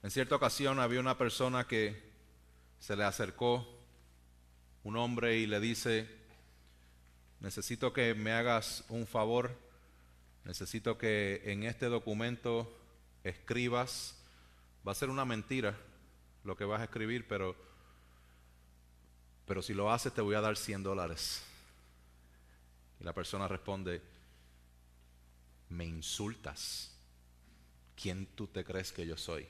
En cierta ocasión había una persona que se le acercó, un hombre, y le dice: necesito que me hagas un favor, necesito que en este documento escribas, va a ser una mentira lo que vas a escribir, pero si lo haces te voy a dar $100. Y la persona responde: ¿me insultas? ¿Quién tú te crees que yo soy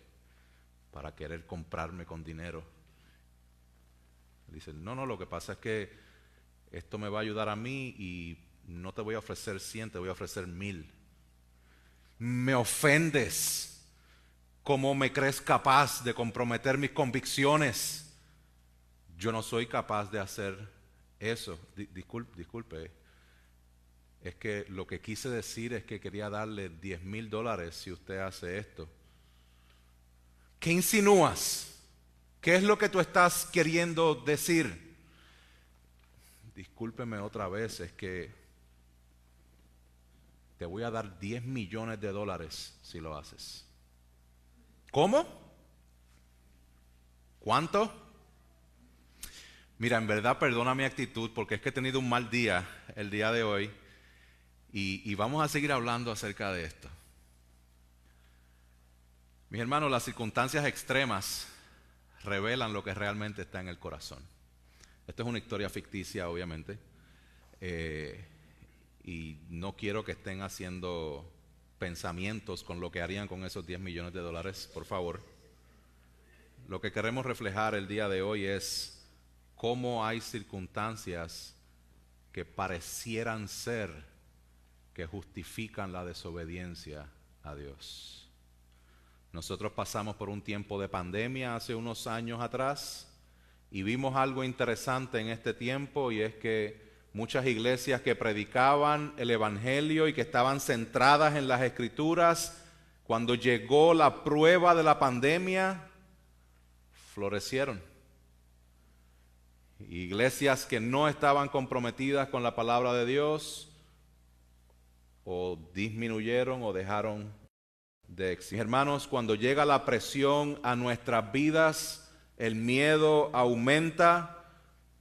para querer comprarme con dinero? Dice: no, lo que pasa es que esto me va a ayudar a mí y no te voy a ofrecer 100, te voy a ofrecer 1000. Me ofendes. ¿Cómo me crees capaz de comprometer mis convicciones? Yo no soy capaz de hacer eso. Disculpe. Es que lo que quise decir es que quería darle $10,000 si usted hace esto. ¿Qué insinúas? ¿Qué es lo que tú estás queriendo decir? Discúlpeme otra vez, es que te voy a dar $10 millones si lo haces. ¿Cómo? ¿Cuánto? Mira, en verdad perdona mi actitud porque es que he tenido un mal día el día de hoy y vamos a seguir hablando acerca de esto. Mis hermanos, las circunstancias extremas revelan lo que realmente está en el corazón. Esto es una historia ficticia, obviamente, y no quiero que estén haciendo pensamientos con lo que harían con esos $10 millones, por favor. Lo que queremos reflejar el día de hoy es cómo hay circunstancias que parecieran ser que justifican la desobediencia a Dios. Nosotros pasamos por un tiempo de pandemia hace unos años atrás y vimos algo interesante en este tiempo, y es que muchas iglesias que predicaban el evangelio y que estaban centradas en las escrituras, cuando llegó la prueba de la pandemia, florecieron. Iglesias que no estaban comprometidas con la palabra de Dios o disminuyeron o dejaron de existir. Hermanos, cuando llega la presión a nuestras vidas, el miedo aumenta.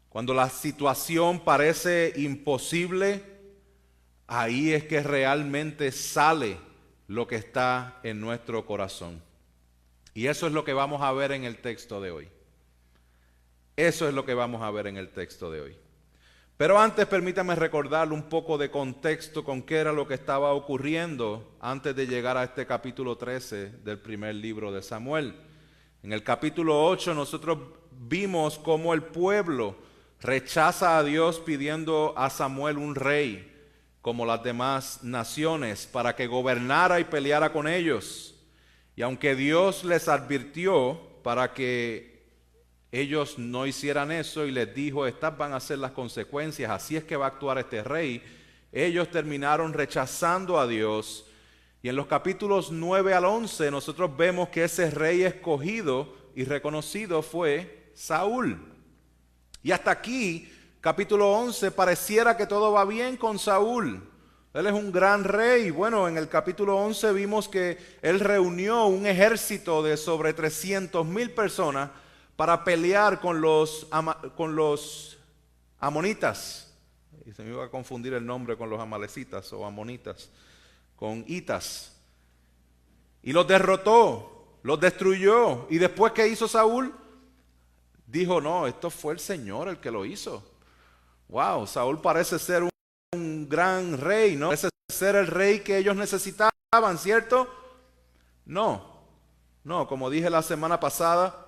Cuando la situación parece imposible, ahí es que realmente sale lo que está en nuestro corazón. Y eso es lo que vamos a ver en el texto de hoy. Eso es lo que vamos a ver en el texto de hoy. Pero antes permítame recordarle un poco de contexto con qué era lo que estaba ocurriendo antes de llegar a este capítulo 13 del primer libro de Samuel. En el capítulo 8 nosotros vimos cómo el pueblo rechaza a Dios pidiendo a Samuel un rey como las demás naciones para que gobernara y peleara con ellos. Y aunque Dios les advirtió para que ellos no hicieran eso y les dijo: estas van a ser las consecuencias, así es que va a actuar este rey, ellos terminaron rechazando a Dios. Y en los capítulos 9 al 11 nosotros vemos que ese rey escogido y reconocido fue Saúl. Y hasta aquí, capítulo 11, pareciera que todo va bien con Saúl. Él es un gran rey. Bueno, en el capítulo 11 vimos que él reunió un ejército de sobre 300,000 personas para pelear con los amonitas. Y se me iba a confundir el nombre con los amalecitas o amonitas, con hitas. Y los derrotó, los destruyó. Y después, ¿qué hizo Saúl? Dijo: no, esto fue el Señor el que lo hizo. Wow, Saúl parece ser un gran rey, ¿no? Parece ser el rey que ellos necesitaban, ¿cierto? No, como dije la semana pasada,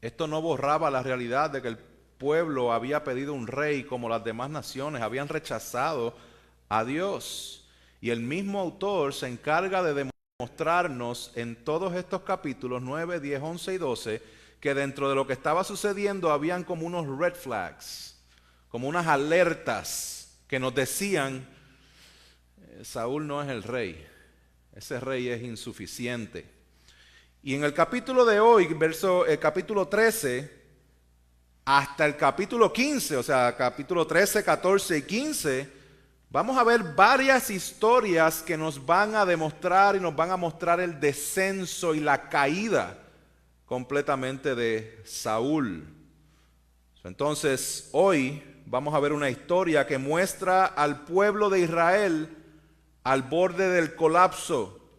esto no borraba la realidad de que el pueblo había pedido un rey como las demás naciones, habían rechazado a Dios. Y el mismo autor se encarga de demostrarnos en todos estos capítulos 9, 10, 11 y 12 que dentro de lo que estaba sucediendo habían como unos red flags, como unas alertas que nos decían: Saúl no es el rey, ese rey es insuficiente. Y en el capítulo de hoy, capítulo 13, hasta el capítulo 15, o sea, capítulo 13, 14 y 15, vamos a ver varias historias que nos van a demostrar y nos van a mostrar el descenso y la caída completamente de Saúl. Entonces, hoy vamos a ver una historia que muestra al pueblo de Israel al borde del colapso,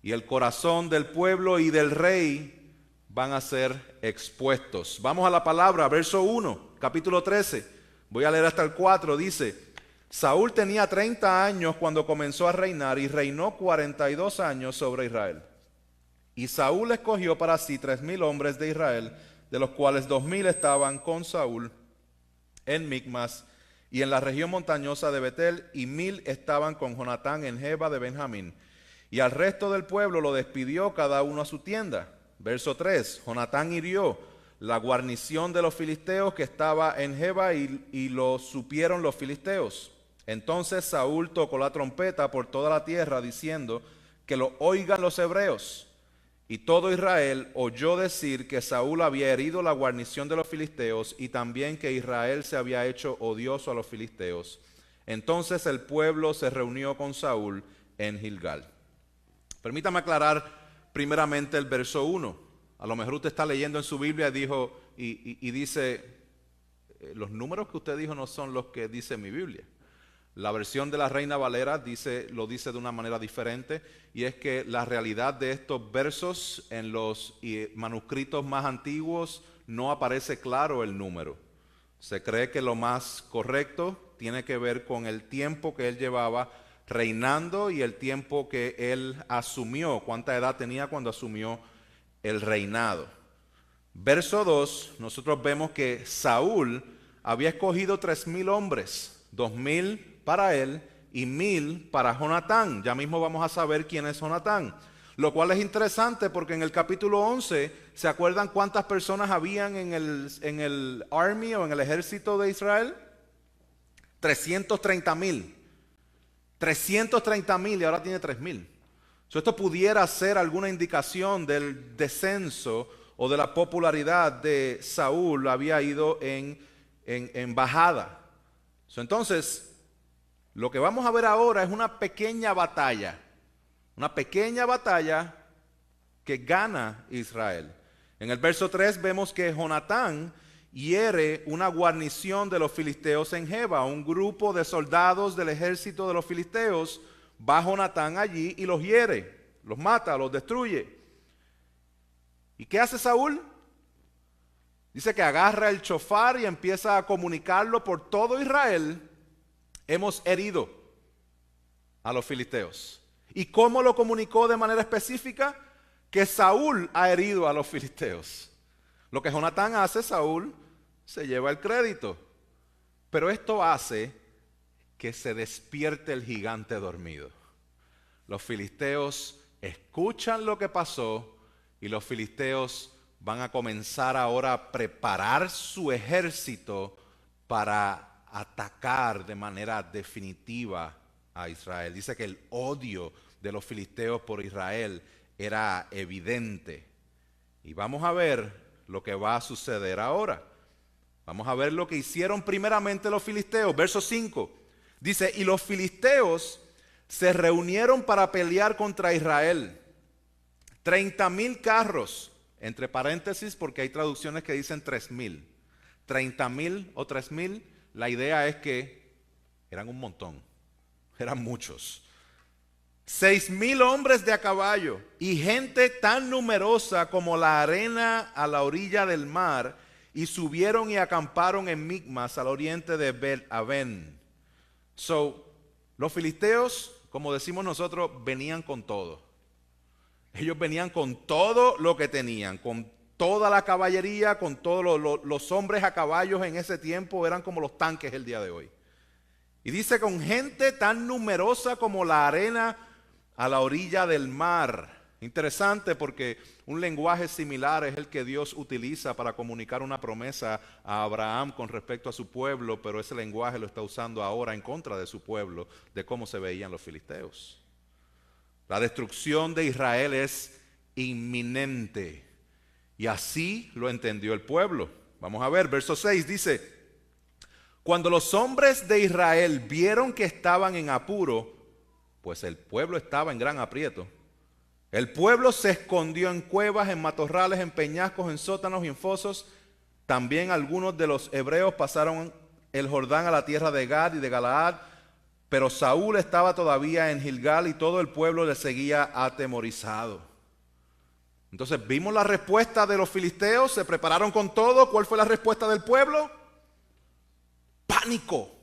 y el corazón del pueblo y del rey van a ser expuestos. Vamos a la palabra, verso 1, capítulo 13. Voy a leer hasta el 4, dice: Saúl tenía 30 años cuando comenzó a reinar y reinó 42 años sobre Israel. Y Saúl escogió para sí 3,000 hombres de Israel, de los cuales 2,000 estaban con Saúl en Micmas y en la región montañosa de Betel, y 1,000 estaban con Jonatán en Geba de Benjamín. Y al resto del pueblo lo despidió cada uno a su tienda. Verso 3, Jonatán hirió la guarnición de los filisteos que estaba en Geba y lo supieron los filisteos. Entonces Saúl tocó la trompeta por toda la tierra diciendo que lo oigan los hebreos. Y todo Israel oyó decir que Saúl había herido la guarnición de los filisteos y también que Israel se había hecho odioso a los filisteos. Entonces el pueblo se reunió con Saúl en Gilgal. Permítame aclarar primeramente el verso 1. A lo mejor usted está leyendo en su Biblia y dice, los números que usted dijo no son los que dice mi Biblia. La versión de la Reina Valera lo dice de una manera diferente, y es que la realidad de estos versos en los manuscritos más antiguos no aparece claro el número. Se cree que lo más correcto tiene que ver con el tiempo que él llevaba reinando y el tiempo que él asumió, cuánta edad tenía cuando asumió el reinado. Verso 2, nosotros vemos que Saúl había escogido 3,000 hombres, 2,000 para él y 1,000 para Jonatán. Ya mismo vamos a saber quién es Jonatán, lo cual es interesante porque en el capítulo 11, ¿se acuerdan cuántas personas habían en el army o en el ejército de Israel? 330,000. 330,000 y ahora tiene 3,000. Esto pudiera ser alguna indicación del descenso o de la popularidad de Saúl. Había ido en bajada. Entonces, lo que vamos a ver ahora es una pequeña batalla que gana Israel. En el verso 3 vemos que Jonatán hiere una guarnición de los filisteos en Geba. Un grupo de soldados del ejército de los filisteos va Jonatán allí y los hiere, los mata, los destruye. ¿Y qué hace Saúl? Dice que agarra el chofar y empieza a comunicarlo por todo Israel: hemos herido a los filisteos. ¿Y cómo lo comunicó de manera específica? Que Saúl ha herido a los filisteos. Lo que Jonatán hace, Saúl se lleva el crédito. Pero esto hace que se despierte el gigante dormido. Los filisteos escuchan lo que pasó y los filisteos van a comenzar ahora a preparar su ejército para atacar de manera definitiva a Israel. Dice que el odio de los filisteos por Israel era evidente. Y vamos a ver lo que va a suceder ahora. Vamos a ver lo que hicieron primeramente los filisteos. Verso 5. Dice, y los filisteos se reunieron para pelear contra Israel. 30,000 carros, entre paréntesis porque hay traducciones que dicen 3,000. 30,000 o 3,000, la idea es que eran un montón, eran muchos. 6,000 hombres de a caballo y gente tan numerosa como la arena a la orilla del mar, y subieron y acamparon en Micmas al oriente de Bet-Aven. Los filisteos, como decimos nosotros, venían con todo. Ellos venían con todo lo que tenían, con toda la caballería, con todos los hombres a caballos en ese tiempo, eran como los tanques el día de hoy. Y dice, con gente tan numerosa como la arena a la orilla del mar. Interesante porque un lenguaje similar es el que Dios utiliza para comunicar una promesa a Abraham con respecto a su pueblo, pero ese lenguaje lo está usando ahora en contra de su pueblo, de cómo se veían los filisteos. La destrucción de Israel es inminente, y así lo entendió el pueblo. Vamos a ver, verso 6 dice, cuando los hombres de Israel vieron que estaban en apuro, pues el pueblo estaba en gran aprieto, El pueblo se escondió en cuevas, en matorrales, en peñascos, en sótanos y en fosos. También algunos de los hebreos pasaron el Jordán a la tierra de Gad y de Galaad, pero Saúl estaba todavía en Gilgal y todo el pueblo le seguía atemorizado. Entonces vimos la respuesta de los filisteos, se prepararon con todo. ¿Cuál fue la respuesta del pueblo? Pánico.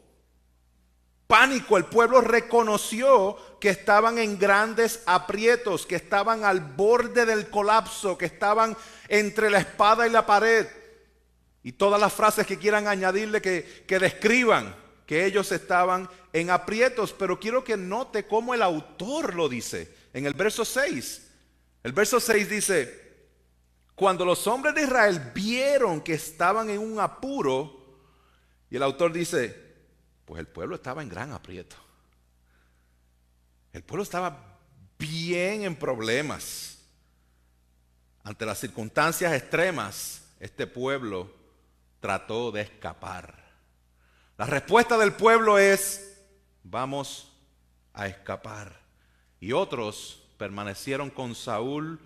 Pánico. El pueblo reconoció que estaban en grandes aprietos, que estaban al borde del colapso, que estaban entre la espada y la pared. Y todas las frases que quieran añadirle que describan que ellos estaban en aprietos. Pero quiero que note cómo el autor lo dice en el verso 6. El verso 6 dice: cuando los hombres de Israel vieron que estaban en un apuro, y el autor dice, pues el pueblo estaba en gran aprieto. El pueblo estaba bien en problemas. Ante las circunstancias extremas, este pueblo trató de escapar. La respuesta del pueblo es: vamos a escapar. Y otros permanecieron con Saúl,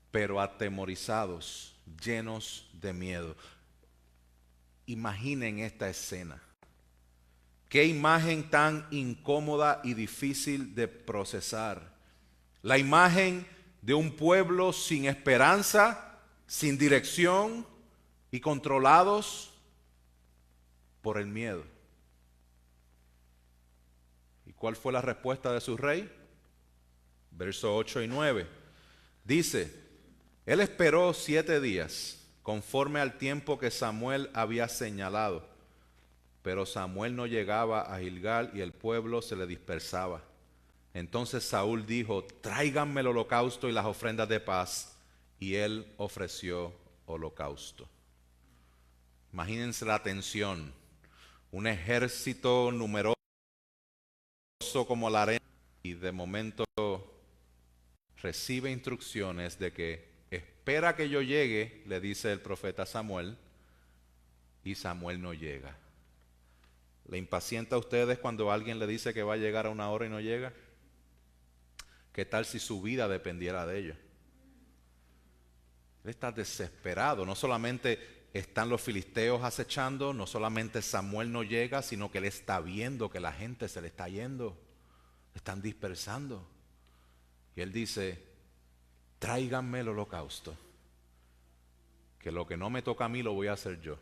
pero atemorizados, llenos de miedo. Imaginen esta escena. Qué imagen tan incómoda y difícil de procesar. La imagen de un pueblo sin esperanza, sin dirección y controlados por el miedo. ¿Y cuál fue la respuesta de su rey? Versos 8 y 9. Dice: él esperó 7 días, conforme al tiempo que Samuel había señalado. Pero Samuel no llegaba a Gilgal y el pueblo se le dispersaba. Entonces Saúl dijo: tráiganme el holocausto y las ofrendas de paz. Y él ofreció holocausto. Imagínense la tensión. Un ejército numeroso como la arena. Y de momento recibe instrucciones de que espera que yo llegue, le dice el profeta Samuel, y Samuel no llega. ¿Le impacienta a ustedes cuando alguien le dice que va a llegar a una hora y no llega? ¿Qué tal si su vida dependiera de ello? Él está desesperado. No solamente están los filisteos acechando, no solamente Samuel no llega, sino que él está viendo que la gente se le está yendo, están dispersando. Y él dice: tráiganme el holocausto, que lo que no me toca a mí lo voy a hacer yo.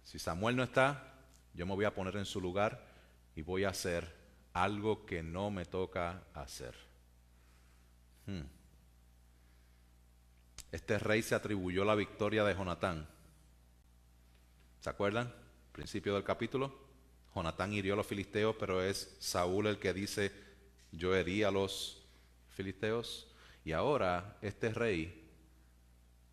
Si Samuel no está, yo me voy a poner en su lugar y voy a hacer algo que no me toca hacer. Este rey se atribuyó la victoria de Jonatán. ¿Se acuerdan? Principio del capítulo. Jonatán hirió a los filisteos, pero es Saúl el que dice: yo herí a los filisteos. Y ahora este rey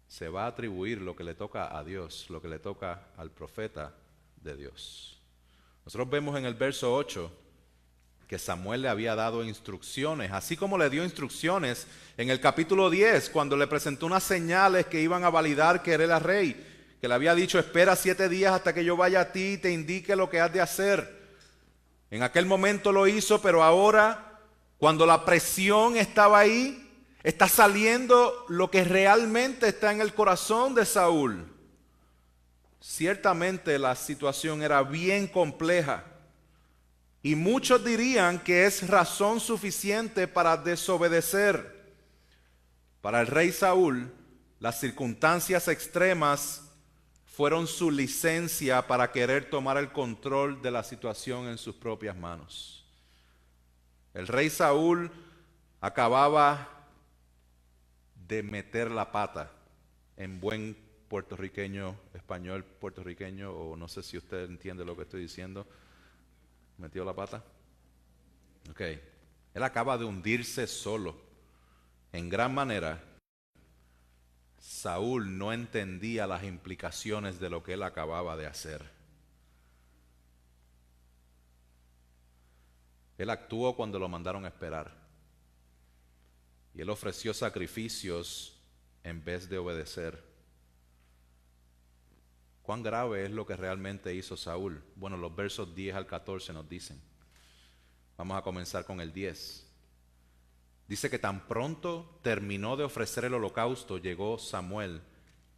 se va a atribuir lo que le toca a Dios, lo que le toca al profeta de Dios. Nosotros vemos en el verso 8 que Samuel le había dado instrucciones, así como le dio instrucciones en el capítulo 10, cuando le presentó unas señales que iban a validar que él era rey, que le había dicho: espera 7 días hasta que yo vaya a ti y te indique lo que has de hacer. En aquel momento lo hizo, pero ahora, cuando la presión estaba ahí, está saliendo lo que realmente está en el corazón de Saúl. Ciertamente la situación era bien compleja y muchos dirían que es razón suficiente para desobedecer. Para el rey Saúl, las circunstancias extremas fueron su licencia para querer tomar el control de la situación en sus propias manos. El rey Saúl acababa de meter la pata, en buen puertorriqueño, español puertorriqueño, o no sé si usted entiende lo que estoy diciendo. ¿Metió la pata? Ok. Él acaba de hundirse solo. En gran manera, Saúl no entendía las implicaciones de lo que él acababa de hacer. Él actuó cuando lo mandaron a esperar. Y él ofreció sacrificios en vez de obedecer. ¿Cuán grave es lo que realmente hizo Saúl? Bueno, los versos 10 al 14 nos dicen. Vamos a comenzar con el 10. Dice que tan pronto terminó de ofrecer el holocausto, llegó Samuel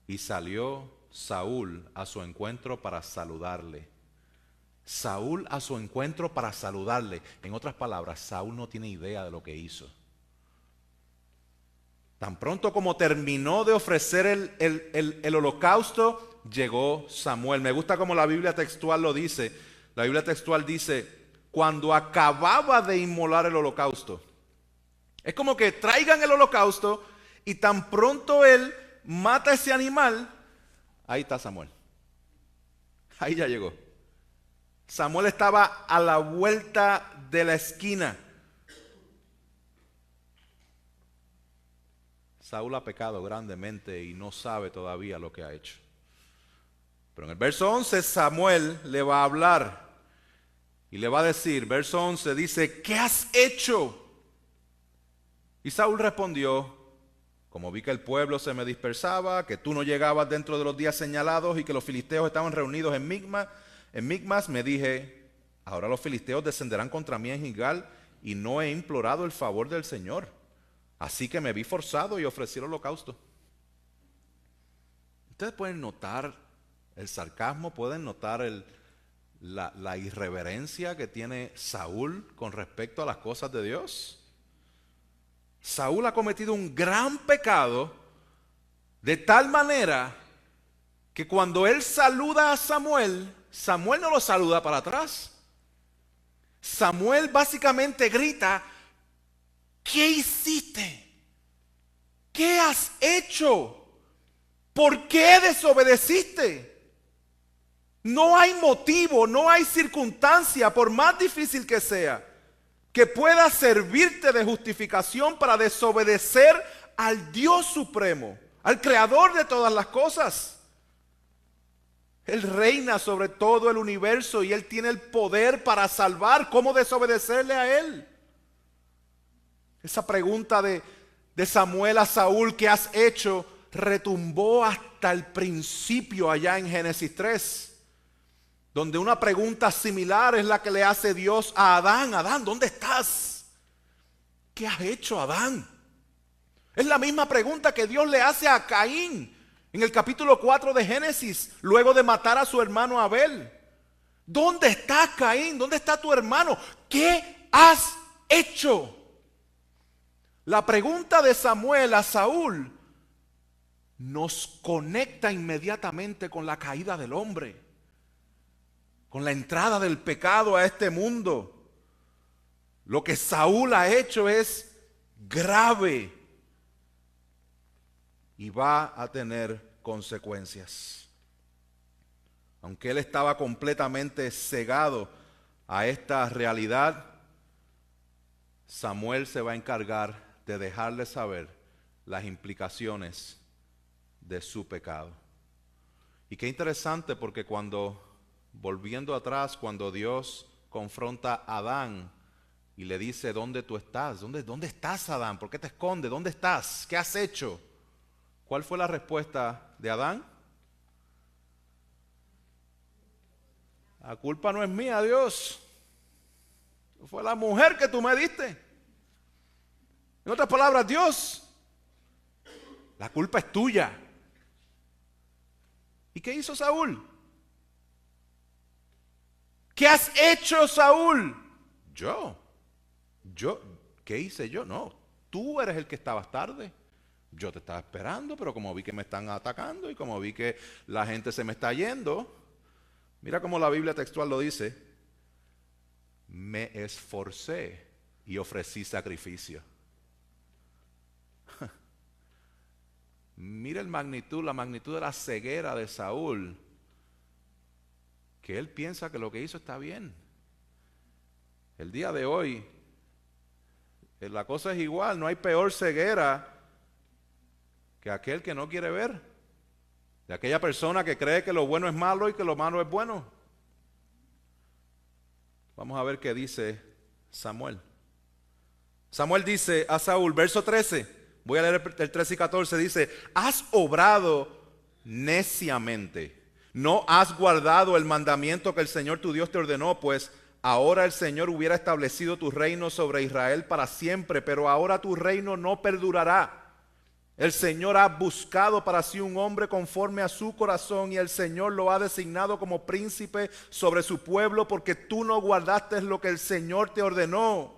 y salió Saúl a su encuentro para saludarle. Saúl a su encuentro para saludarle. En otras palabras, Saúl no tiene idea de lo que hizo. Tan pronto como terminó de ofrecer el holocausto, llegó Samuel. Me gusta como la Biblia textual lo dice. La Biblia textual dice, cuando acababa de inmolar el holocausto. Es como que traigan el holocausto y tan pronto él mata ese animal, ahí está Samuel. Ahí ya llegó. Samuel estaba a la vuelta de la esquina. Saúl ha pecado grandemente y no sabe todavía lo que ha hecho. Pero en el verso 11 Samuel le va a hablar y le va a decir, verso 11 dice, ¿qué has hecho? Y Saúl respondió, como vi que el pueblo se me dispersaba, que tú no llegabas dentro de los días señalados y que los filisteos estaban reunidos en Micmas, me dije, ahora los filisteos descenderán contra mí en Gilgal y no he implorado el favor del Señor. Así que me vi forzado y ofrecí el holocausto. Ustedes pueden notar el sarcasmo, pueden notar la irreverencia que tiene Saúl con respecto a las cosas de Dios. Saúl ha cometido un gran pecado de tal manera que cuando él saluda a Samuel, Samuel no lo saluda para atrás. Samuel básicamente grita, ¿qué hiciste? ¿Qué has hecho? ¿Por qué desobedeciste? No hay motivo, no hay circunstancia, por más difícil que sea, que pueda servirte de justificación para desobedecer al Dios supremo, al creador de todas las cosas. Él reina sobre todo el universo y Él tiene el poder para salvar. ¿Cómo desobedecerle a Él? Esa pregunta de Samuel a Saúl, ¿qué has hecho?, retumbó hasta el principio allá en Génesis 3. Donde una pregunta similar es la que le hace Dios a Adán. Adán, ¿dónde estás? ¿Qué has hecho, Adán? Es la misma pregunta que Dios le hace a Caín en el capítulo 4 de Génesis, luego de matar a su hermano Abel. ¿Dónde estás, Caín? ¿Dónde está tu hermano? ¿Qué has hecho? La pregunta de Samuel a Saúl nos conecta inmediatamente con la caída del hombre, con la entrada del pecado a este mundo. Lo que Saúl ha hecho es grave y va a tener consecuencias. Aunque él estaba completamente cegado a esta realidad, Samuel se va a encargar de dejarle saber las implicaciones de su pecado. Y qué interesante, porque volviendo atrás, cuando Dios confronta a Adán y le dice, ¿dónde tú estás? ¿Dónde estás, Adán? ¿Por qué te escondes? ¿Dónde estás? ¿Qué has hecho? ¿Cuál fue la respuesta de Adán? La culpa no es mía, Dios. Fue la mujer que tú me diste. En otras palabras, Dios, la culpa es tuya. ¿Y qué hizo Saúl? ¿Qué has hecho, Saúl? Yo, ¿qué hice yo? No, tú eres el que estabas tarde. Yo te estaba esperando, pero como vi que me están atacando y como vi que la gente se me está yendo, mira cómo la Biblia textual lo dice, me esforcé y ofrecí sacrificio. Mira la magnitud de la ceguera de Saúl, que él piensa que lo que hizo está bien. El día de hoy, la cosa es igual, no hay peor ceguera que aquel que no quiere ver, de aquella persona que cree que lo bueno es malo y que lo malo es bueno. Vamos a ver qué dice Samuel. Samuel dice a Saúl, verso 13, voy a leer el 13 y 14, dice, has obrado neciamente, no has guardado el mandamiento que el Señor tu Dios te ordenó, pues ahora el Señor hubiera establecido tu reino sobre Israel para siempre, pero ahora tu reino no perdurará. El Señor ha buscado para sí un hombre conforme a su corazón y el Señor lo ha designado como príncipe sobre su pueblo porque tú no guardaste lo que el Señor te ordenó.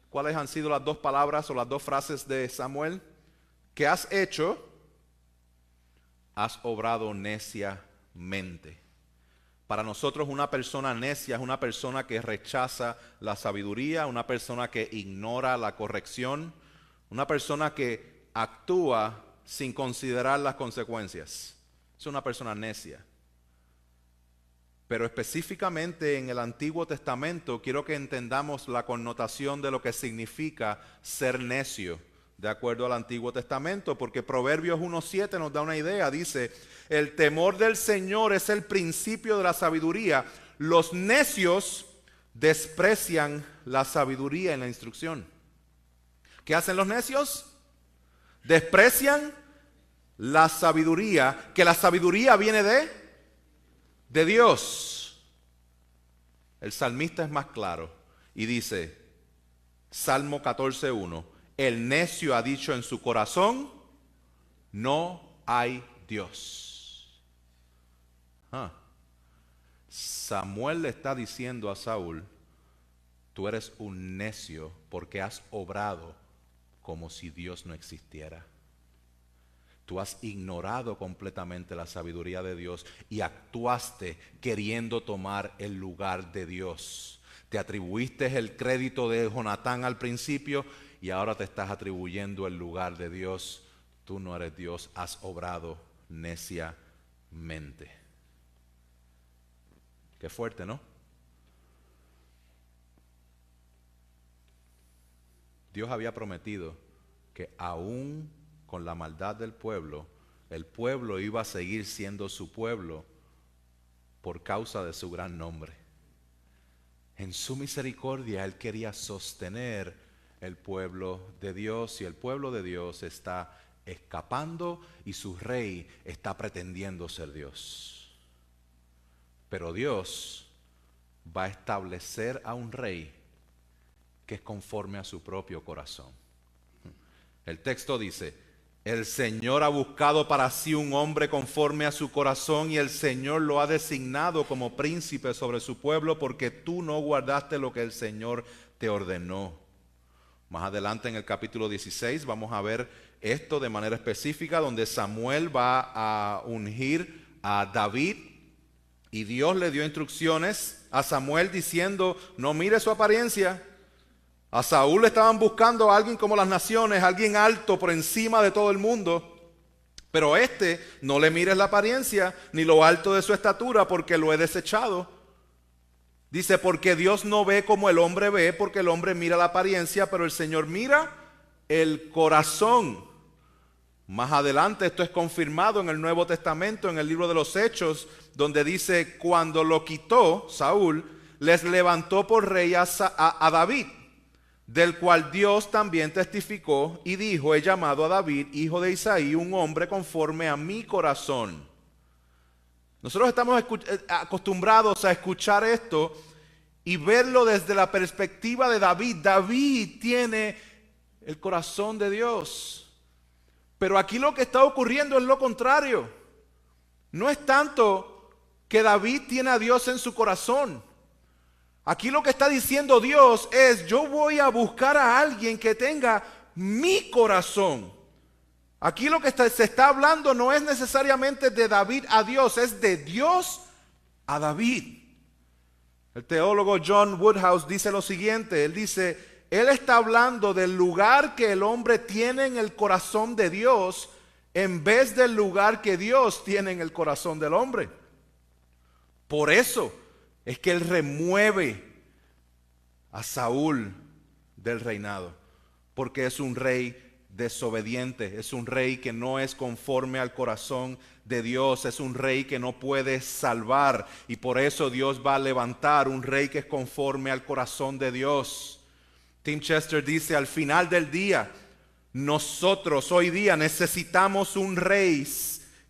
¿Cuáles han sido las dos palabras o las dos frases de Samuel? ¿Qué has hecho? Has obrado neciamente. Para nosotros una persona necia es una persona que rechaza la sabiduría, una persona que ignora la corrección, una persona que actúa sin considerar las consecuencias. Es una persona necia. Pero específicamente en el Antiguo Testamento quiero que entendamos la connotación de lo que significa ser necio, de acuerdo al Antiguo Testamento, porque Proverbios 1:7 nos da una idea. Dice, el temor del Señor es el principio de la sabiduría. Los necios desprecian la sabiduría en la instrucción. ¿Qué hacen los necios? Desprecian la sabiduría, que la sabiduría viene de Dios. El salmista es más claro y dice, Salmo 14:1, el necio ha dicho en su corazón, no hay Dios. Samuel le está diciendo a Saúl, tú eres un necio porque has obrado como si Dios no existiera. Tú has ignorado completamente la sabiduría de Dios y actuaste queriendo tomar el lugar de Dios. Te atribuiste el crédito de Jonatán al principio y ahora te estás atribuyendo el lugar de Dios. Tú no eres Dios, has obrado neciamente. Qué fuerte, ¿no? Dios había prometido que aún con la maldad del pueblo, el pueblo iba a seguir siendo su pueblo por causa de su gran nombre. En su misericordia Él quería sostener el pueblo de Dios y el pueblo de Dios está escapando y su rey está pretendiendo ser Dios. Pero Dios va a establecer a un rey que es conforme a su propio corazón. El texto dice, el Señor ha buscado para sí un hombre conforme a su corazón y el Señor lo ha designado como príncipe sobre su pueblo porque tú no guardaste lo que el Señor te ordenó. Más adelante en el capítulo 16 vamos a ver esto de manera específica donde Samuel va a ungir a David y Dios le dio instrucciones a Samuel diciendo, no mire su apariencia. A Saúl le estaban buscando a alguien como las naciones, alguien alto por encima de todo el mundo. Pero no le mires la apariencia ni lo alto de su estatura porque lo he desechado. Dice, porque Dios no ve como el hombre ve, porque el hombre mira la apariencia, pero el Señor mira el corazón. Más adelante esto es confirmado en el Nuevo Testamento, en el libro de los Hechos, donde dice, cuando lo quitó Saúl, les levantó por rey a David, del cual Dios también testificó y dijo, he llamado a David, hijo de Isaí, un hombre conforme a mi corazón. Nosotros estamos acostumbrados a escuchar esto y verlo desde la perspectiva de David. David tiene el corazón de Dios. Pero aquí lo que está ocurriendo es lo contrario. No es tanto que David tiene a Dios en su corazón. Aquí lo que está diciendo Dios es, yo voy a buscar a alguien que tenga mi corazón. Aquí lo que se está hablando no es necesariamente de David a Dios, es de Dios a David. El teólogo John Woodhouse dice lo siguiente, él dice, él está hablando del lugar que el hombre tiene en el corazón de Dios en vez del lugar que Dios tiene en el corazón del hombre. Por eso es que él remueve a Saúl del reinado, porque es un rey desobediente, es un rey que no es conforme al corazón de Dios, es un rey que no puede salvar y por eso Dios va a levantar un rey que es conforme al corazón de Dios. Tim Chester dice, al final del día, nosotros hoy día necesitamos un rey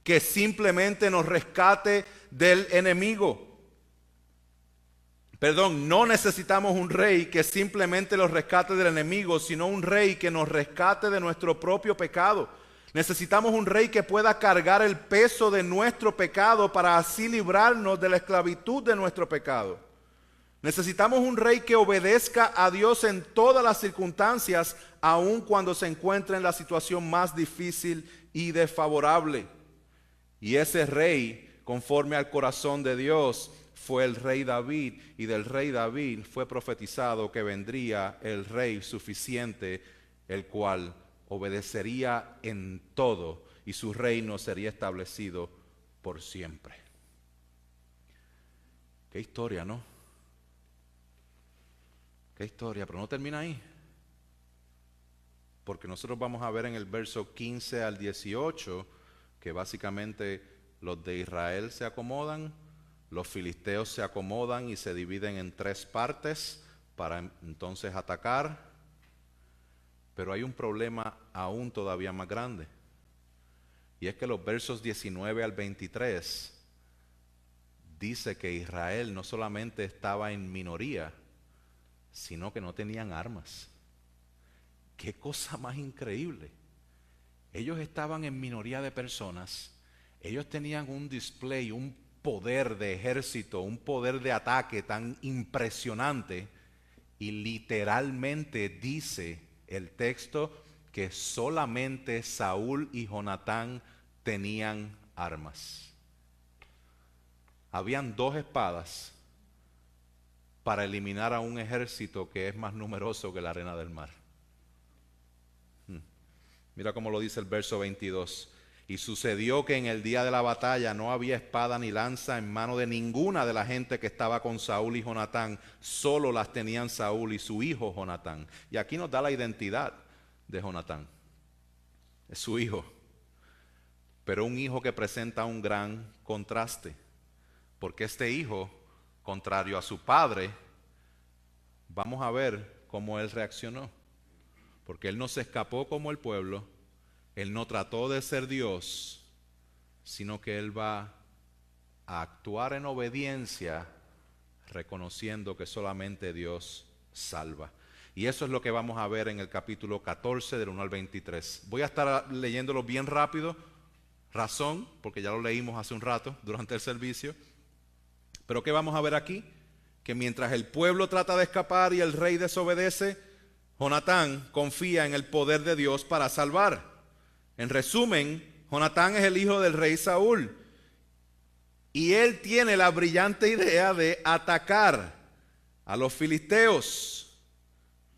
que simplemente nos rescate del enemigo. No necesitamos un rey que simplemente los rescate del enemigo, sino un rey que nos rescate de nuestro propio pecado. Necesitamos un rey que pueda cargar el peso de nuestro pecado para así librarnos de la esclavitud de nuestro pecado. Necesitamos un rey que obedezca a Dios en todas las circunstancias, aun cuando se encuentre en la situación más difícil y desfavorable. Y ese rey, conforme al corazón de Dios, fue el rey David, y del rey David fue profetizado que vendría el rey suficiente, el cual obedecería en todo y su reino sería establecido por siempre. Qué historia, ¿no? Qué historia, pero no termina ahí. Porque nosotros vamos a ver en el verso 15 al 18 que básicamente los de Israel se acomodan, los filisteos se acomodan y se dividen en 3 partes para entonces atacar. Pero hay un problema aún todavía más grande. Y es que los versos 19 al 23 dice que Israel no solamente estaba en minoría, sino que no tenían armas. Qué cosa más increíble. Ellos estaban en minoría de personas. Ellos tenían un display, un poder de ejército, un poder de ataque tan impresionante, y literalmente dice el texto que solamente Saúl y Jonatán tenían armas. Habían 2 espadas para eliminar a un ejército que es más numeroso que la arena del mar. Mira cómo lo dice el verso 22. Y sucedió que en el día de la batalla no había espada ni lanza en mano de ninguna de la gente que estaba con Saúl y Jonatán, solo las tenían Saúl y su hijo Jonatán. Y aquí nos da la identidad de Jonatán. Es su hijo, pero un hijo que presenta un gran contraste, porque este hijo, contrario a su padre, vamos a ver cómo él reaccionó, porque él no se escapó como el pueblo. Él no trató de ser Dios, sino que él va a actuar en obediencia, reconociendo que solamente Dios salva. Y eso es lo que vamos a ver en el capítulo 14 del 1 al 23. Voy a estar leyéndolo bien rápido, razón, porque ya lo leímos hace un rato durante el servicio. Pero ¿qué vamos a ver aquí? Que mientras el pueblo trata de escapar y el rey desobedece, Jonatán confía en el poder de Dios para salvar. En resumen, Jonatán es el hijo del rey Saúl y él tiene la brillante idea de atacar a los filisteos.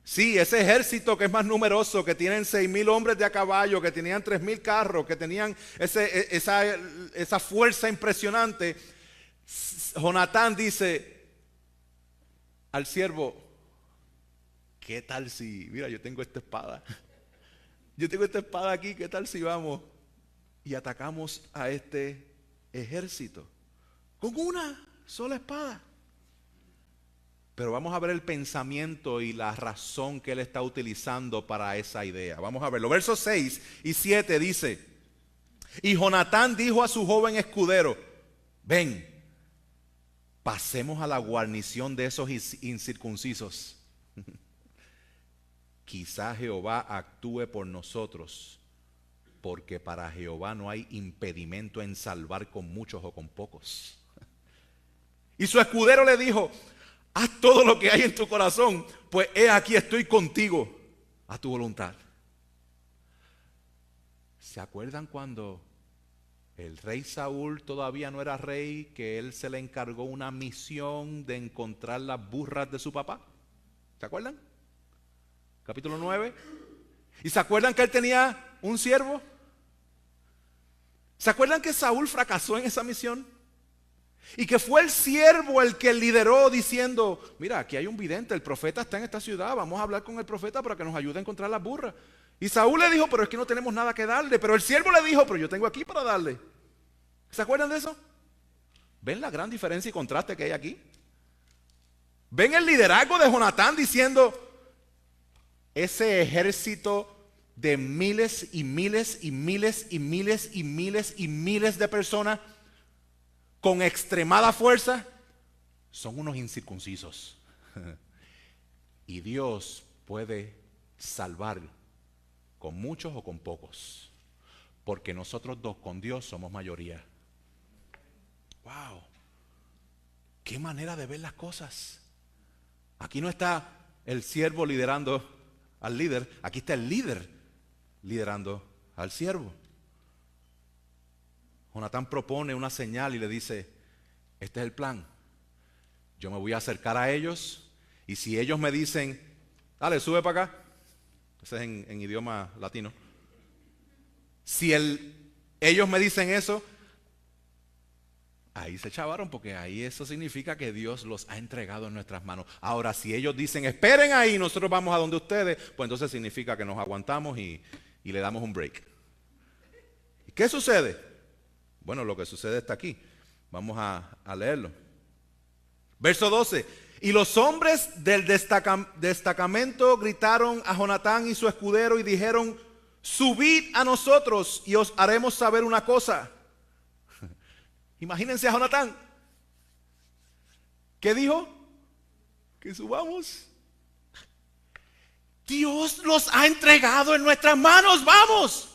Sí, ese ejército que es más numeroso, que tienen 6,000 hombres de a caballo, que tenían 3,000 carros, que tenían esa fuerza impresionante. Jonatán dice al siervo: ¿qué tal si, mira, yo tengo esta espada? Yo tengo esta espada aquí, ¿qué tal si vamos y atacamos a este ejército con una sola espada? Pero vamos a ver el pensamiento y la razón que él está utilizando para esa idea. Vamos a verlo. Versos 6 y 7 dice: y Jonatán dijo a su joven escudero: ven, pasemos a la guarnición de esos incircuncisos. Quizá Jehová actúe por nosotros, porque para Jehová no hay impedimento en salvar con muchos o con pocos. Y su escudero le dijo: haz todo lo que hay en tu corazón, pues he aquí estoy contigo a tu voluntad. ¿Se acuerdan cuando el rey Saúl todavía no era rey, que él se le encargó una misión de encontrar las burras de su papá? ¿Se acuerdan? Capítulo 9. ¿Y se acuerdan que él tenía un siervo? ¿Se acuerdan que Saúl fracasó en esa misión? Y que fue el siervo el que lideró diciendo: mira, aquí hay un vidente, el profeta está en esta ciudad, vamos a hablar con el profeta para que nos ayude a encontrar las burras. Y Saúl le dijo: pero es que no tenemos nada que darle. Pero el siervo le dijo: pero yo tengo aquí para darle. ¿Se acuerdan de eso? ¿Ven la gran diferencia y contraste que hay aquí? ¿Ven el liderazgo de Jonatán diciendo: ese ejército de miles y miles y miles y miles y miles y miles de personas con extremada fuerza, son unos incircuncisos. Y Dios puede salvar con muchos o con pocos, porque nosotros dos con Dios somos mayoría. Wow, qué manera de ver las cosas. Aquí no está el siervo liderando al líder, aquí está el líder liderando al siervo. Jonatán propone una señal y le dice: este es el plan. Yo me voy a acercar a ellos, y si ellos me dicen, dale, sube para acá, ese es en idioma latino. Si ellos me dicen eso, ahí se chavaron, porque ahí eso significa que Dios los ha entregado en nuestras manos. Ahora, si ellos dicen, esperen ahí, nosotros vamos a donde ustedes, pues entonces significa que nos aguantamos y le damos un break. ¿Y qué sucede? Bueno, lo que sucede está aquí. Vamos a leerlo. Verso 12. Y los hombres del destacamento gritaron a Jonatán y su escudero y dijeron: subid a nosotros y os haremos saber una cosa. Imagínense a Jonatán. ¿Qué dijo? Que subamos. Dios los ha entregado en nuestras manos, vamos.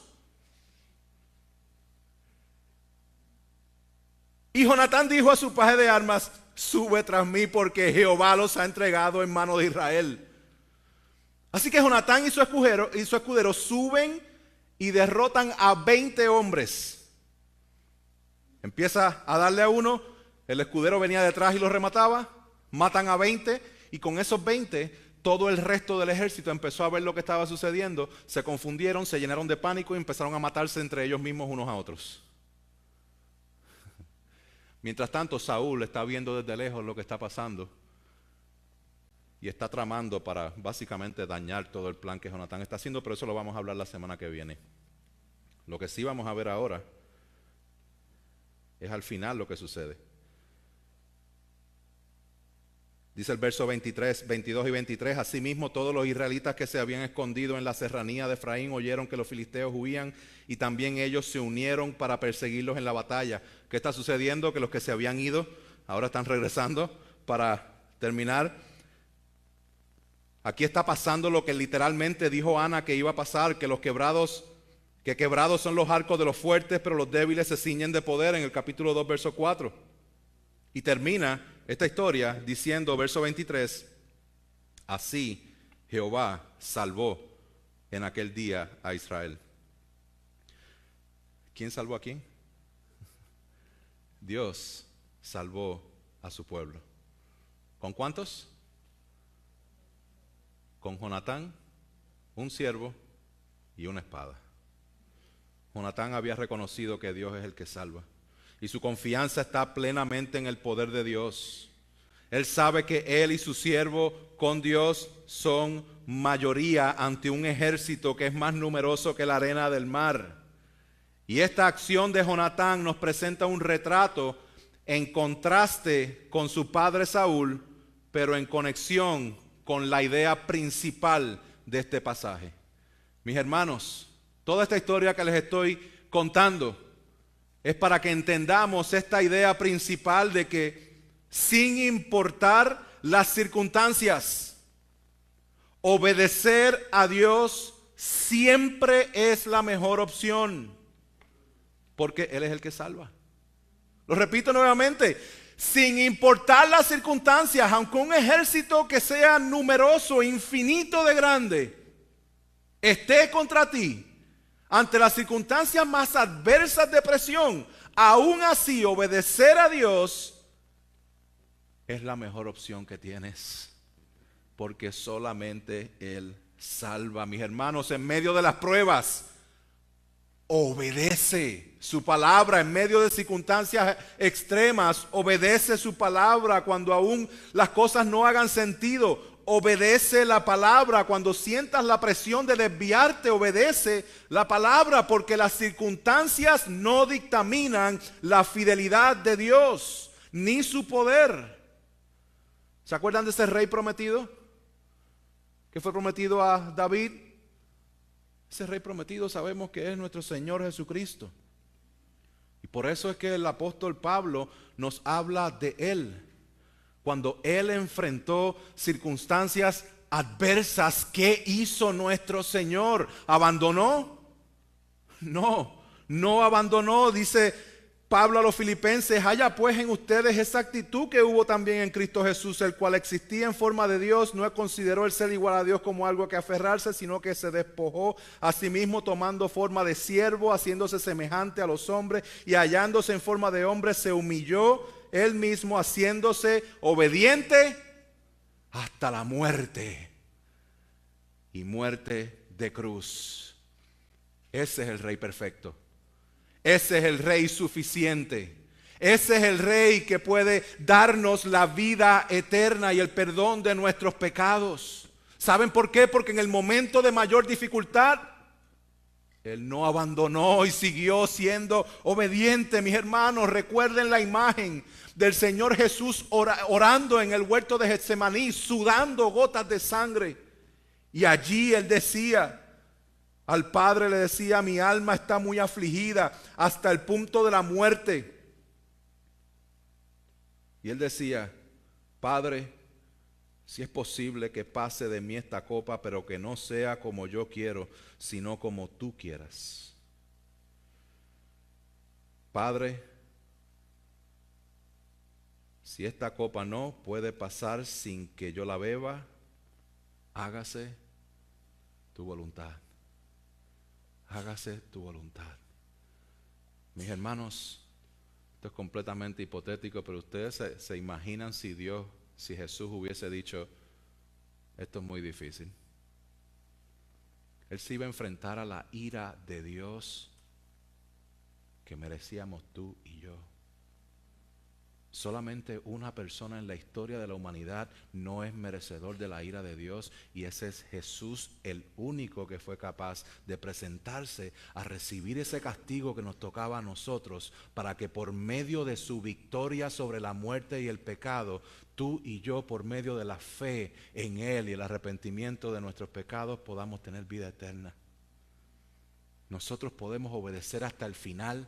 Y Jonatán dijo a su paje de armas: sube tras mí, porque Jehová los ha entregado en mano de Israel. Así que Jonatán y su escudero suben y derrotan a 20 hombres. Empieza a darle a uno, el escudero venía detrás y lo remataba, matan a 20, y con esos 20 todo el resto del ejército empezó a ver lo que estaba sucediendo, se confundieron, se llenaron de pánico y empezaron a matarse entre ellos mismos unos a otros. Mientras tanto, Saúl está viendo desde lejos lo que está pasando y está tramando para básicamente dañar todo el plan que Jonatán está haciendo, pero eso lo vamos a hablar la semana que viene. Lo que sí vamos a ver ahora es al final lo que sucede. Dice el verso 23, 22 y 23: asimismo todos los israelitas que se habían escondido en la serranía de Efraín oyeron que los filisteos huían, y también ellos se unieron para perseguirlos en la batalla. ¿Qué está sucediendo? Que los que se habían ido ahora están regresando. Para terminar, aquí está pasando lo que literalmente dijo Ana que iba a pasar, que quebrados son los arcos de los fuertes, pero los débiles se ciñen de poder, en el capítulo 2, verso 4. Y termina esta historia diciendo, verso 23, así Jehová salvó en aquel día a Israel. ¿Quién salvó a quién? Dios salvó a su pueblo. ¿Con cuántos? Con Jonatán, un siervo y una espada. Jonatán había reconocido que Dios es el que salva, y su confianza está plenamente en el poder de Dios. Él sabe que él y su siervo con Dios son mayoría ante un ejército que es más numeroso que la arena del mar. Y esta acción de Jonatán nos presenta un retrato en contraste con su padre Saúl, pero en conexión con la idea principal de este pasaje. Mis hermanos, toda esta historia que les estoy contando es para que entendamos esta idea principal de que sin importar las circunstancias, obedecer a Dios siempre es la mejor opción, porque Él es el que salva. Lo repito nuevamente, sin importar las circunstancias, aunque un ejército que sea numeroso, infinito de grande, esté contra ti, ante las circunstancias más adversas de presión, aún así obedecer a Dios es la mejor opción que tienes, porque solamente Él salva. Mis hermanos, en medio de las pruebas, obedece su palabra. En medio de circunstancias extremas, obedece su palabra cuando aún las cosas no hagan sentido. Obedece la palabra. Cuando sientas la presión de desviarte, obedece la palabra, porque las circunstancias no dictaminan la fidelidad de Dios ni su poder. ¿Se acuerdan de ese rey prometido que fue prometido a David? Ese rey prometido sabemos que es nuestro Señor Jesucristo. Y por eso es que el apóstol Pablo nos habla de Él Cuando Él enfrentó circunstancias adversas, ¿qué hizo nuestro Señor? ¿Abandonó? No, no abandonó. Dice Pablo a los filipenses: haya pues en ustedes esa actitud que hubo también en Cristo Jesús, el cual existía en forma de Dios, no consideró el ser igual a Dios como algo que aferrarse, sino que se despojó a sí mismo, tomando forma de siervo, haciéndose semejante a los hombres, y hallándose en forma de hombre, se humilló él mismo, haciéndose obediente hasta la muerte, y muerte de cruz. Ese es el Rey perfecto. Ese es el Rey suficiente. Ese es el Rey que puede darnos la vida eterna y el perdón de nuestros pecados. ¿Saben por qué? Porque en el momento de mayor dificultad, Él no abandonó y siguió siendo obediente. Mis hermanos, recuerden la imagen del Señor Jesús orando en el huerto de Getsemaní, sudando gotas de sangre. Y allí Él decía, al Padre le decía: mi alma está muy afligida hasta el punto de la muerte. Y Él decía: Padre, si es posible que pase de mí esta copa, pero que no sea como yo quiero, sino como tú quieras. Padre, si esta copa no puede pasar sin que yo la beba, hágase tu voluntad. Hágase tu voluntad. Mis hermanos, esto es completamente hipotético, pero ustedes se imaginan si Jesús hubiese dicho: esto es muy difícil. Él se iba a enfrentar a la ira de Dios que merecíamos tú y yo. Solamente una persona en la historia de la humanidad no es merecedor de la ira de Dios, y ese es Jesús, el único que fue capaz de presentarse a recibir ese castigo que nos tocaba a nosotros, para que por medio de su victoria sobre la muerte y el pecado, tú y yo, por medio de la fe en Él y el arrepentimiento de nuestros pecados, podamos tener vida eterna. Nosotros podemos obedecer hasta el final,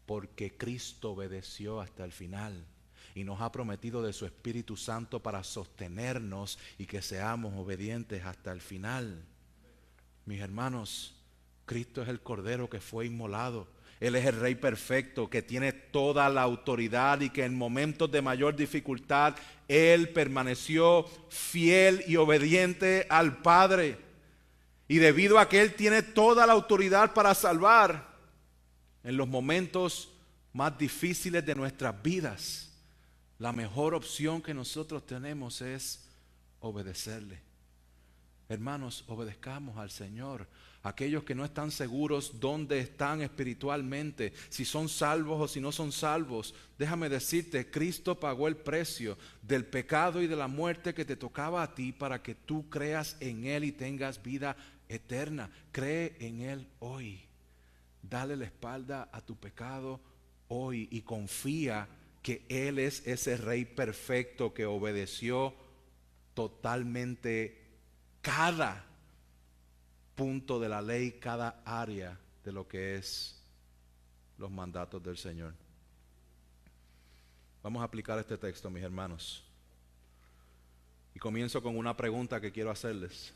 porque Cristo obedeció hasta el final y nos ha prometido de su Espíritu Santo para sostenernos y que seamos obedientes hasta el final. Mis hermanos, Cristo es el Cordero que fue inmolado. Él es el Rey perfecto que tiene toda la autoridad y que en momentos de mayor dificultad Él permaneció fiel y obediente al Padre. Y debido a que Él tiene toda la autoridad para salvar, en los momentos más difíciles de nuestras vidas, la mejor opción que nosotros tenemos es obedecerle. Hermanos, obedezcamos al Señor. Aquellos que no están seguros dónde están espiritualmente, si son salvos o si no son salvos, déjame decirte, Cristo pagó el precio del pecado y de la muerte que te tocaba a ti para que tú creas en Él y tengas vida eterna. Cree en Él hoy. Dale la espalda a tu pecado hoy y confía que Él es ese Rey perfecto que obedeció totalmente cada punto de la ley, cada área de lo que es los mandatos del Señor. Vamos a aplicar este texto, mis hermanos. Y comienzo con una pregunta que quiero hacerles.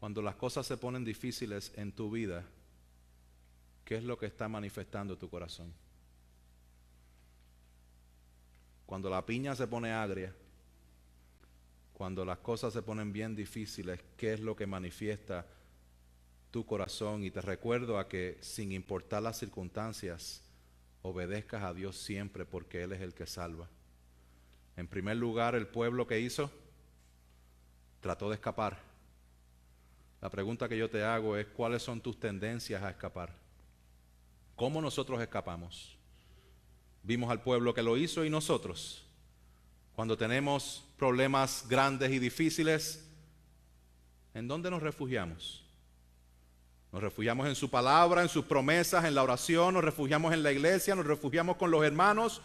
Cuando las cosas se ponen difíciles en tu vida, ¿qué es lo que está manifestando tu corazón? Cuando la piña se pone agria, cuando las cosas se ponen bien difíciles, ¿qué es lo que manifiesta tu corazón? Y te recuerdo a que sin importar las circunstancias, obedezcas a Dios siempre, porque Él es el que salva. En primer lugar, el pueblo que hizo, trató de escapar. La pregunta que yo te hago es: ¿cuáles son tus tendencias a escapar? ¿Cómo nosotros escapamos? Vimos al pueblo que lo hizo, y nosotros, cuando tenemos problemas grandes y difíciles, ¿en dónde nos refugiamos? Nos refugiamos en su palabra, en sus promesas, en la oración, nos refugiamos en la iglesia, nos refugiamos con los hermanos,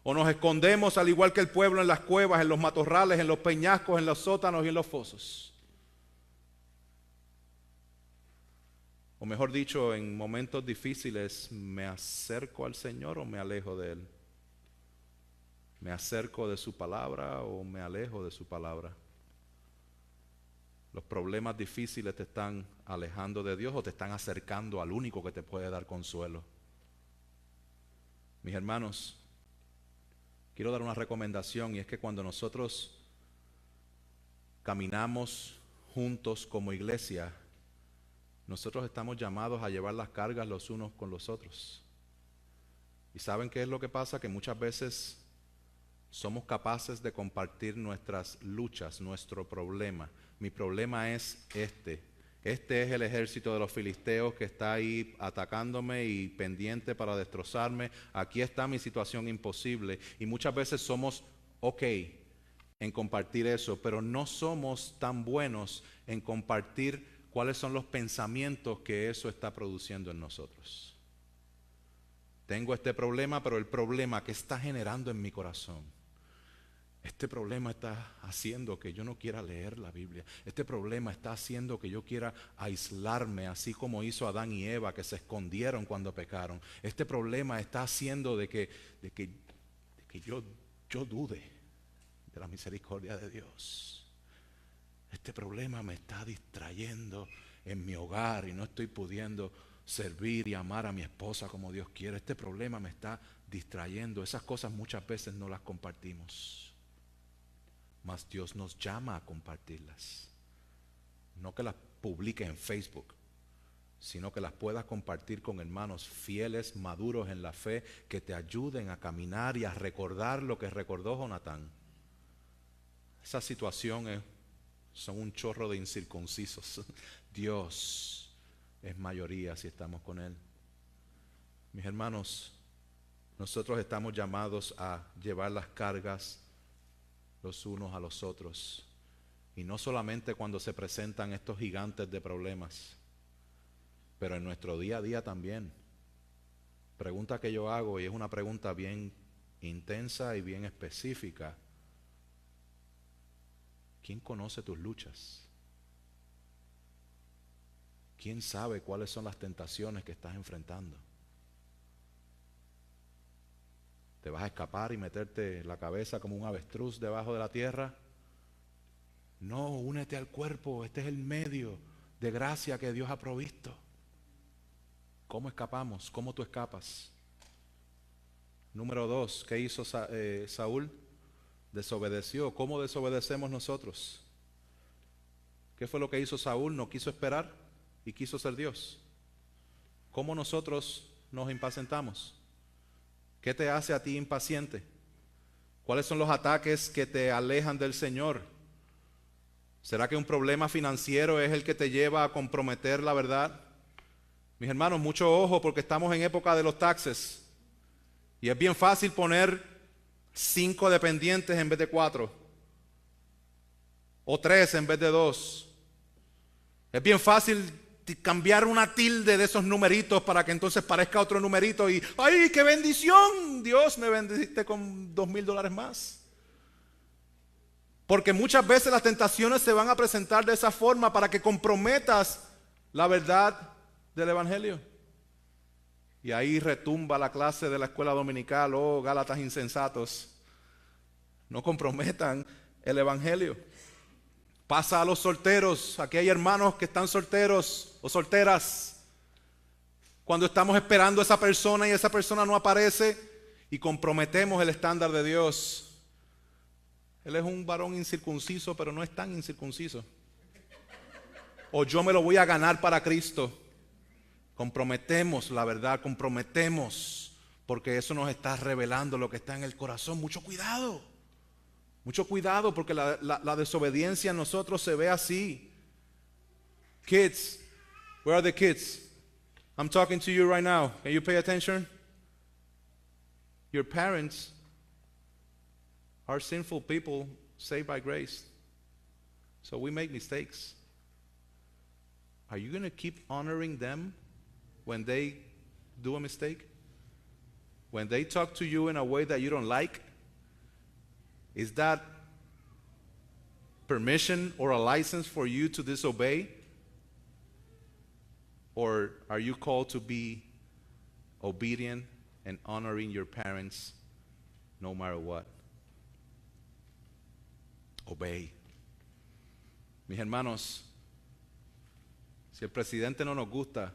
o nos escondemos al igual que el pueblo en las cuevas, en los matorrales, en los peñascos, en los sótanos y en los fosos. O mejor dicho, en momentos difíciles, ¿me acerco al Señor o me alejo de Él? ¿Me acerco de su palabra o me alejo de su palabra? ¿Los problemas difíciles te están alejando de Dios o te están acercando al único que te puede dar consuelo? Mis hermanos, quiero dar una recomendación, y es que cuando nosotros caminamos juntos como iglesia, nosotros estamos llamados a llevar las cargas los unos con los otros. ¿Y saben qué es lo que pasa? Que muchas veces somos capaces de compartir nuestras luchas, nuestro problema. Mi problema es este. Este es el ejército de los filisteos que está ahí atacándome y pendiente para destrozarme. Aquí está mi situación imposible. Y muchas veces somos ok en compartir eso, pero no somos tan buenos en compartir cuáles son los pensamientos que eso está produciendo en nosotros. Tengo este problema, pero el problema que está generando en mi corazón, este problema está haciendo que yo no quiera leer la Biblia. Este problema está haciendo que yo quiera aislarme, así como hizo Adán y Eva, que se escondieron cuando pecaron. Este problema está haciendo de que yo dude de la misericordia de Dios. Este problema me está distrayendo en mi hogar y no estoy pudiendo servir y amar a mi esposa como Dios quiere. Este problema me está distrayendo. Esas cosas muchas veces no las compartimos. Mas Dios nos llama a compartirlas. No que las publique en Facebook, sino que las puedas compartir con hermanos fieles, maduros en la fe, que te ayuden a caminar y a recordar lo que recordó Jonatán. Esa situación son un chorro de incircuncisos. Dios es mayoría si estamos con Él. Mis hermanos, nosotros estamos llamados a llevar las cargas los unos a los otros, y no solamente cuando se presentan estos gigantes de problemas, pero en nuestro día a día también. Pregunta que yo hago, y es una pregunta bien intensa y bien específica: ¿quién conoce tus luchas? ¿Quién sabe cuáles son las tentaciones que estás enfrentando? ¿Te vas a escapar y meterte la cabeza como un avestruz debajo de la tierra? No, únete al cuerpo. Este es el medio de gracia que Dios ha provisto. ¿Cómo escapamos? ¿Cómo tú escapas? Número 2, ¿qué hizo Saúl? Desobedeció. ¿Cómo desobedecemos nosotros? ¿Qué fue lo que hizo Saúl? No quiso esperar y quiso ser Dios. ¿Cómo nosotros nos impacientamos? ¿Qué te hace a ti impaciente? ¿Cuáles son los ataques que te alejan del Señor? ¿Será que un problema financiero es el que te lleva a comprometer la verdad? Mis hermanos, mucho ojo, porque estamos en época de los taxes. Y es bien fácil poner 5 dependientes en vez de 4. O 3 en vez de 2. Es bien fácil cambiar una tilde de esos numeritos para que entonces parezca otro numerito y ¡ay, qué bendición! Dios, me bendeciste con $2,000 más. Porque muchas veces las tentaciones se van a presentar de esa forma para que comprometas la verdad del Evangelio. Y ahí retumba la clase de la escuela dominical: oh, Gálatas insensatos, no comprometan el Evangelio. Pasa a los solteros. Aquí hay hermanos que están solteros o solteras. Cuando estamos esperando a esa persona y esa persona no aparece, y comprometemos el estándar de Dios. Él es un varón incircunciso, pero no es tan incircunciso. O yo me lo voy a ganar para Cristo. Comprometemos la verdad, comprometemos, porque eso nos está revelando lo que está en el corazón. Mucho cuidado. Mucho cuidado, porque la desobediencia en nosotros se ve así. Kids, where are the kids? I'm talking to you right now. Can you pay attention? Your parents are sinful people saved by grace. So we make mistakes. Are you going to keep honoring them when they do a mistake? When they talk to you in a way that you don't like? Is that permission or a license for you to disobey? Or are you called to be obedient and honoring your parents no matter what? obey. Mis hermanos, si el presidente no nos gusta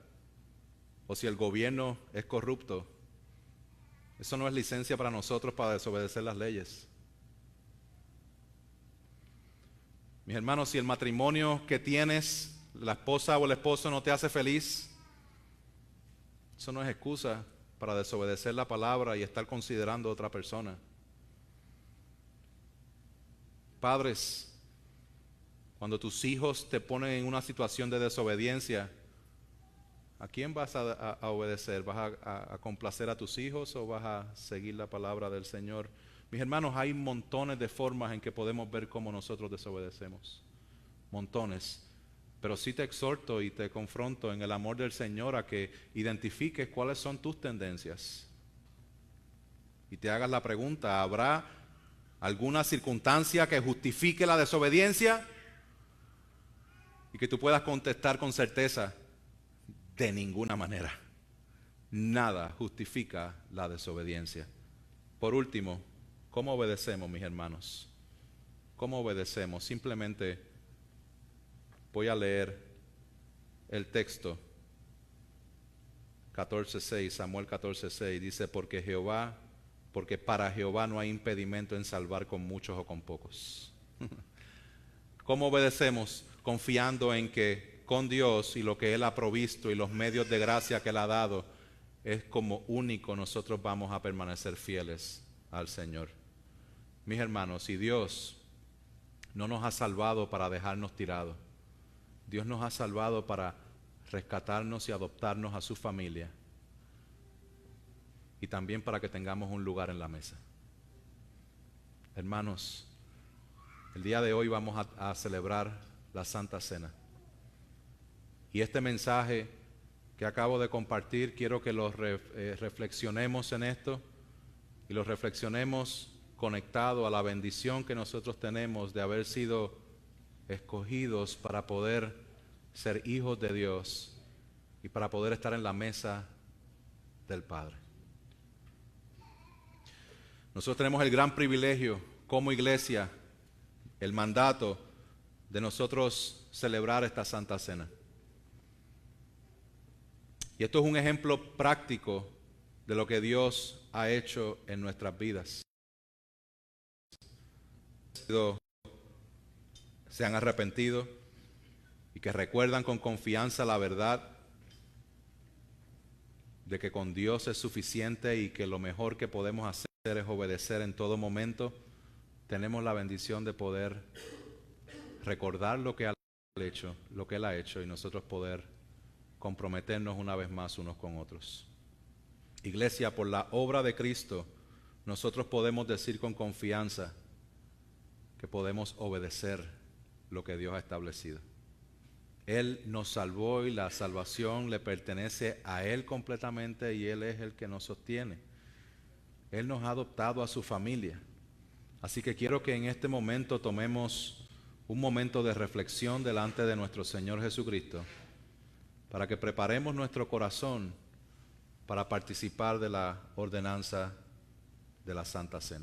o si el gobierno es corrupto, eso no es licencia para nosotros para desobedecer las leyes. Mis hermanos, si el matrimonio que tienes, la esposa o el esposo no te hace feliz, eso no es excusa para desobedecer la palabra y estar considerando a otra persona. Padres, cuando tus hijos te ponen en una situación de desobediencia, ¿a quién vas a obedecer? ¿Vas a complacer a tus hijos o vas a seguir la palabra del Señor? Mis hermanos, hay montones de formas en que podemos ver cómo nosotros desobedecemos. Montones. Pero sí te exhorto y te confronto en el amor del Señor a que identifiques cuáles son tus tendencias. Y te hagas la pregunta, ¿habrá alguna circunstancia que justifique la desobediencia? Y que tú puedas contestar con certeza, de ninguna manera. Nada justifica la desobediencia. Por último, ¿cómo obedecemos, mis hermanos? ¿Cómo obedecemos? Simplemente voy a leer el texto 14:6, Samuel 14:6, dice, porque para Jehová no hay impedimento en salvar con muchos o con pocos. ¿Cómo obedecemos? Confiando en que con Dios y lo que Él ha provisto y los medios de gracia que Él ha dado, es como único nosotros vamos a permanecer fieles al Señor. Mis hermanos, si Dios no nos ha salvado para dejarnos tirados, Dios nos ha salvado para rescatarnos y adoptarnos a su familia y también para que tengamos un lugar en la mesa. Hermanos, el día de hoy vamos a celebrar la Santa Cena. Y este mensaje que acabo de compartir, quiero que lo reflexionemos en esto y lo reflexionemos conectado a la bendición que nosotros tenemos de haber sido escogidos para poder ser hijos de Dios y para poder estar en la mesa del Padre. Nosotros tenemos el gran privilegio como iglesia, el mandato de nosotros celebrar esta Santa Cena. Y esto es un ejemplo práctico de lo que Dios ha hecho en nuestras vidas. Se han arrepentido y que recuerdan con confianza la verdad de que con Dios es suficiente y que lo mejor que podemos hacer es obedecer en todo momento. Tenemos la bendición de poder recordar lo que Él ha hecho y nosotros poder comprometernos una vez más unos con otros. Iglesia, por la obra de Cristo, nosotros podemos decir con confianza que podemos obedecer lo que Dios ha establecido. Él nos salvó y la salvación le pertenece a Él completamente y Él es el que nos sostiene. Él nos ha adoptado a su familia. Así que quiero que en este momento tomemos un momento de reflexión delante de nuestro Señor Jesucristo para que preparemos nuestro corazón para participar de la ordenanza de la Santa Cena.